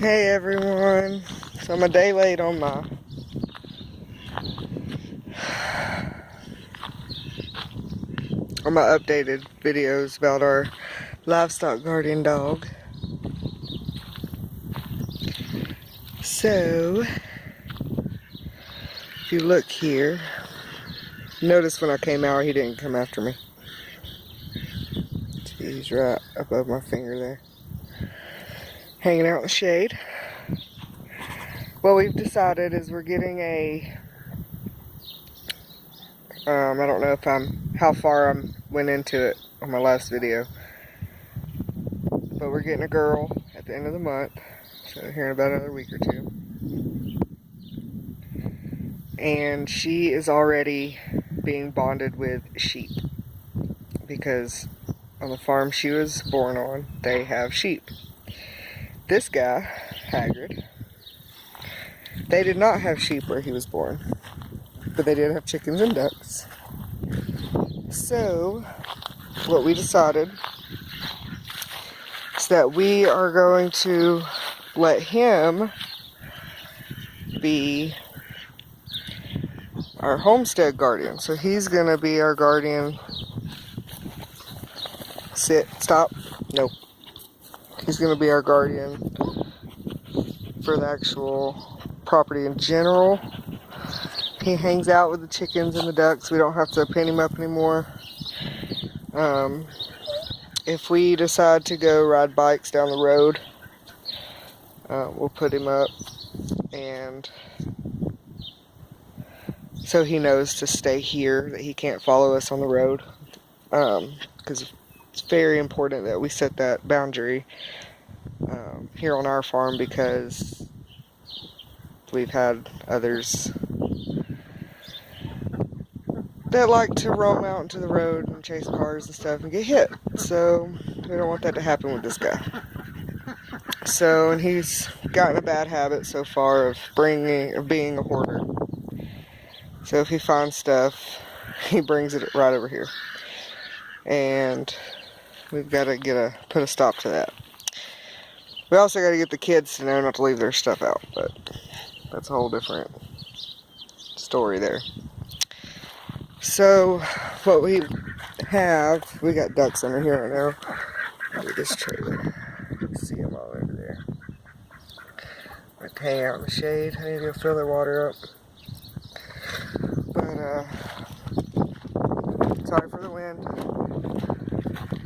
Hey everyone, so I'm a day late on my updated videos about our livestock guardian dog. So, if you look here, notice when I came out he didn't come after me. He's right above my finger there, hanging out in the shade. What we've decided is we're getting a I don't know if how far I went into it on my last video, but we're getting a girl at the end of the month, so here in about another week or two. And she is already being bonded with sheep because on the farm she was born on, they have sheep. This guy, Hagrid, they did not have sheep where he was born, but they did have chickens and ducks. So, what we decided is that we are going to let him be our homestead guardian. So he's going to be our guardian. Sit, stop, nope. He's going to be our guardian for the actual property in general. He hangs out with the chickens and the ducks. We don't have to pin him up anymore. If we decide to go ride bikes down the road, we'll put him up, and so he knows to stay here, that he can't follow us on the road, because it's very important that we set that boundary here on our farm, because we've had others that like to roam out into the road and chase cars and stuff and get hit. So we don't want that to happen with this guy. So, and he's gotten a bad habit so far of being a hoarder. So if he finds stuff, he brings it right over here. And we've got to put a stop to that. We also got to get the kids to know not to leave their stuff out, but that's a whole different story there. So, what we got ducks under here right now. Look at this trailer. You can see them all over there. Like hang out in the shade. I need to go fill their water up. But, sorry for the wind.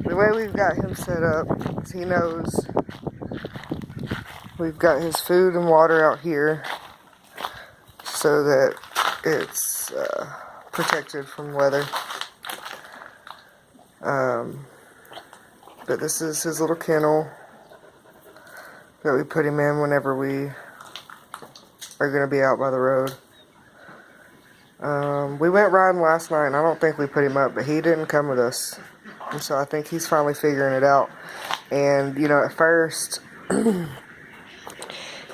The way we've got him set up is he knows we've got his food and water out here so that it's protected from weather. But this is his little kennel that we put him in whenever we are going to be out by the road. We went riding last night, and I don't think we put him up, but he didn't come with us. And so I think he's finally figuring it out. And, you know, at first,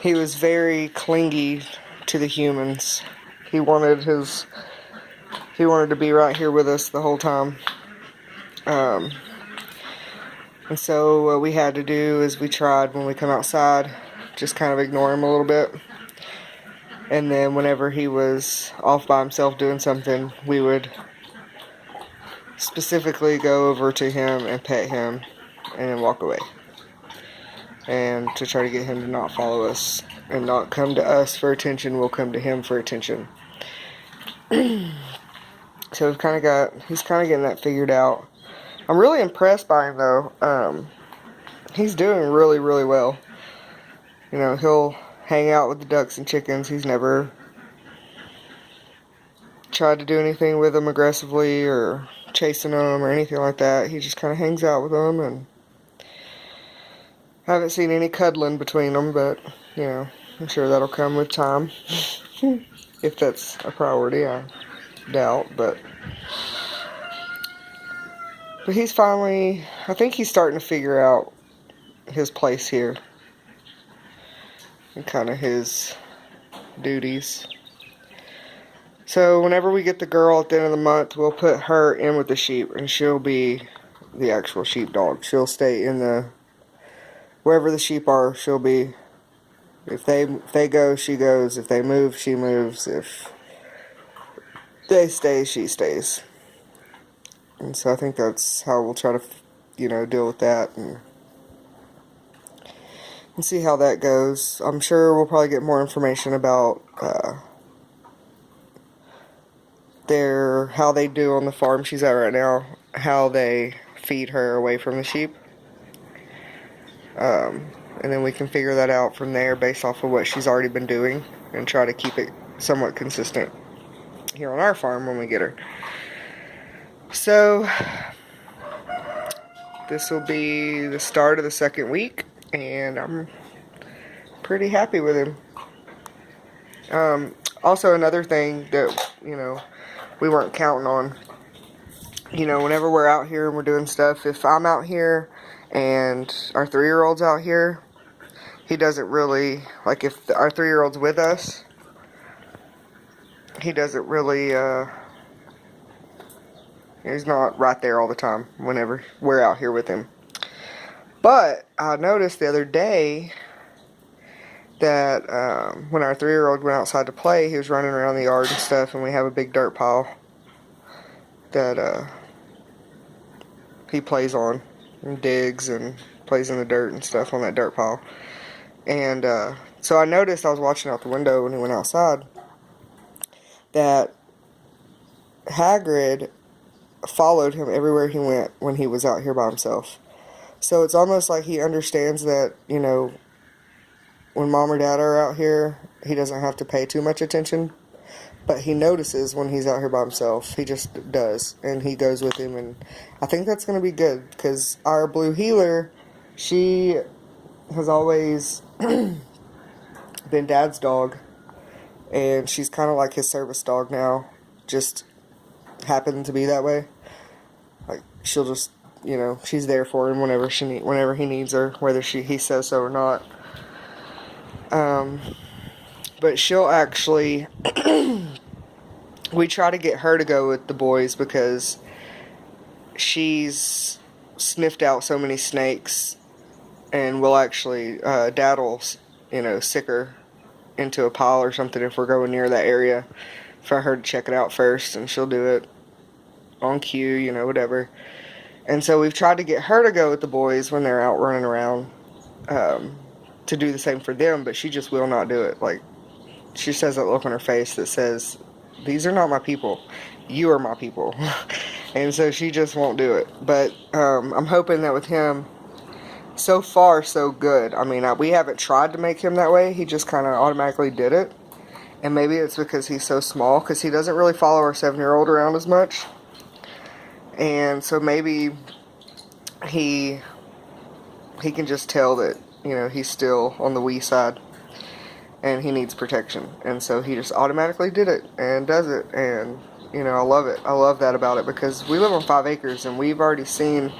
he was very clingy to the humans. He wanted to be right here with us the whole time. And so what we had to do is we tried, when we come outside, just kind of ignore him a little bit. And then whenever he was off by himself doing something, we would specifically go over to him and pet him and then walk away. And to try to get him to not follow us and not come to us for attention, we'll come to him for attention. So he's kind of getting that figured out. I'm really impressed by him though. He's doing really, really well. You know, he'll hang out with the ducks and chickens. He's never tried to do anything with them aggressively or chasing them or anything like that. He just kind of hangs out with them, and I haven't seen any cuddling between them, but, you know, I'm sure that'll come with time. If that's a priority, I doubt, but he's finally, I think he's starting to figure out his place here and kind of his duties. So whenever we get the girl at the end of the month, we'll put her in with the sheep, and she'll be the actual sheepdog. She'll stay in wherever the sheep are, she'll be If they go, she goes. If they move, she moves. If they stay, she stays. And so I think that's how we'll try to, deal with that and see how that goes. I'm sure we'll probably get more information about how they do on the farm she's at right now, how they feed her away from the sheep. And then we can figure that out from there based off of what she's already been doing and try to keep it somewhat consistent here on our farm when we get her. So this will be the start of the second week, and I'm pretty happy with him. Also, another thing that, we weren't counting on, whenever we're out here and we're doing stuff, if I'm out here and our 3-year-old's out here, he doesn't really, like if our 3-year-old's with us, he doesn't really, he's not right there all the time whenever we're out here with him. But I noticed the other day that when our 3-year-old went outside to play, he was running around the yard and stuff, and we have a big dirt pile that he plays on and digs and plays in the dirt and stuff on that dirt pile. And so I noticed, I was watching out the window when he went outside, that Hagrid followed him everywhere he went when he was out here by himself. So it's almost like he understands that, when mom or dad are out here, he doesn't have to pay too much attention. But he notices when he's out here by himself. He just does. And he goes with him. And I think that's going to be good. Because our blue heeler, she has always been Dad's dog. And she's kind of like his service dog now. Just happened to be that way. Like, she'll just, she's there for him whenever he needs her. Whether he says so or not. But she'll actually, we try to get her to go with the boys because she's sniffed out so many snakes, and we'll actually, Dad will, sick her into a pile or something if we're going near that area for her to check it out first, and she'll do it on cue, whatever. And so we've tried to get her to go with the boys when they're out running around, to do the same for them, but she just will not do it. Like, she says that look on her face that says, these are not my people, you are my people. And so she just won't do it. But I'm hoping that with him, so far so good. I mean, we haven't tried to make him that way, he just kind of automatically did it. And maybe it's because he's so small, because he doesn't really follow our 7-year-old around as much. And so maybe he can just tell that, he's still on the wee side and he needs protection. And so he just automatically did it and does it. And, I love it. I love that about it, because we live on 5 acres and we've already seen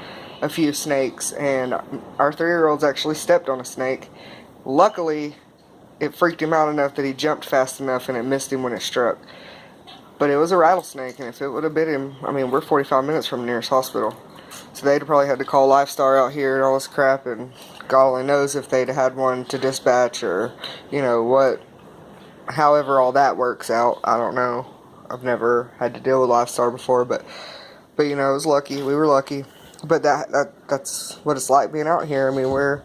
a few snakes, and our 3-year-old's actually stepped on a snake. Luckily, it freaked him out enough that he jumped fast enough and it missed him when it struck. But it was a rattlesnake, and if it would have bit him, I mean, we're 45 minutes from the nearest hospital. So they'd probably had to call Lifestar out here and all this crap, and God only knows if they'd had one to dispatch or, however all that works out. I don't know. I've never had to deal with Lifestar before, but it was lucky. We were lucky. But that's what it's like being out here. I mean,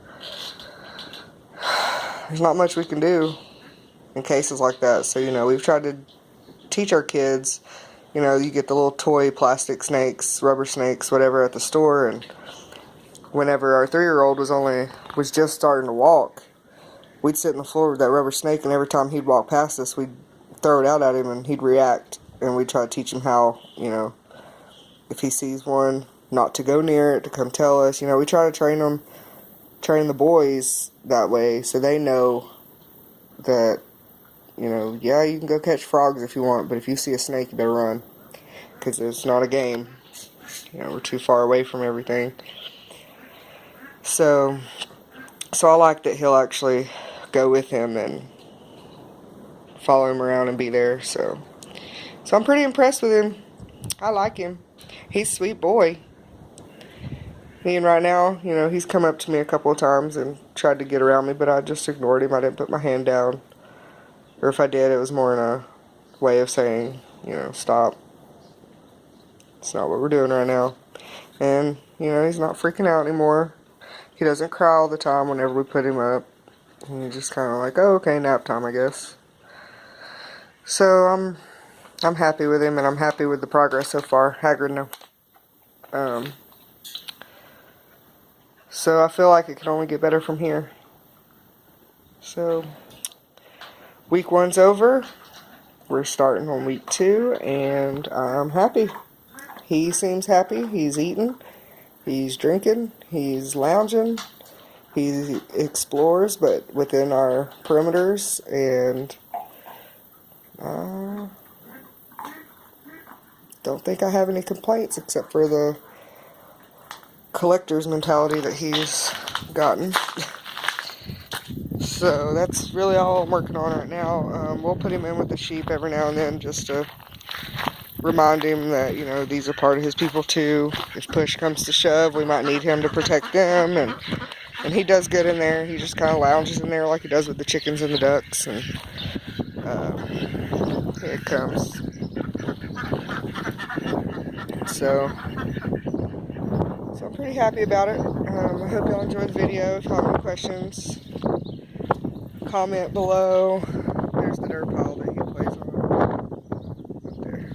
there's not much we can do in cases like that. So, we've tried to teach our kids, you get the little toy plastic snakes, rubber snakes, whatever at the store, and whenever our 3-year-old was just starting to walk, we'd sit in the floor with that rubber snake, and every time he'd walk past us, we'd throw it out at him and he'd react, and we'd try to teach him how, if he sees one, not to go near it, to come tell us. We try to train the boys that way, so they know that, yeah, you can go catch frogs if you want, but if you see a snake, you better run, because it's not a game. We're too far away from everything. So I like that he'll actually go with him and follow him around and be there. So I'm pretty impressed with him. I like him. He's a sweet boy. And right now, you know, he's come up to me a couple of times and tried to get around me, but I just ignored him. I didn't put my hand down. Or if I did, it was more in a way of saying, you know, stop. It's not what we're doing right now. And, you know, he's not freaking out anymore. He doesn't cry all the time whenever we put him up. And he's just kind of like, oh, okay, nap time, I guess. So I'm happy with him, and I'm happy with the progress so far. Hagrid, no. So I feel like it can only get better from here. So week 1's over. We're starting on week 2, and I'm happy. He seems happy. He's eating. He's drinking. He's lounging. He explores, but within our perimeters, and don't think I have any complaints except for the collector's mentality that he's gotten. So that's really all I'm working on right now. We'll put him in with the sheep every now and then just to remind him that, you know, these are part of his people too. If push comes to shove, we might need him to protect them, and he does good in there. He just kind of lounges in there like he does with the chickens and the ducks, and here it comes. So I'm pretty happy about it. I hope y'all enjoyed the video. If you have any questions, comment below. There's the dirt pile that he plays on up there.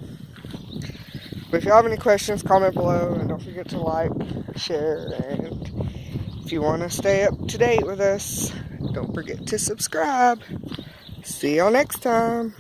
But if you have any questions, comment below, and don't forget to like, share, and if you want to stay up to date with us, don't forget to subscribe. See y'all next time.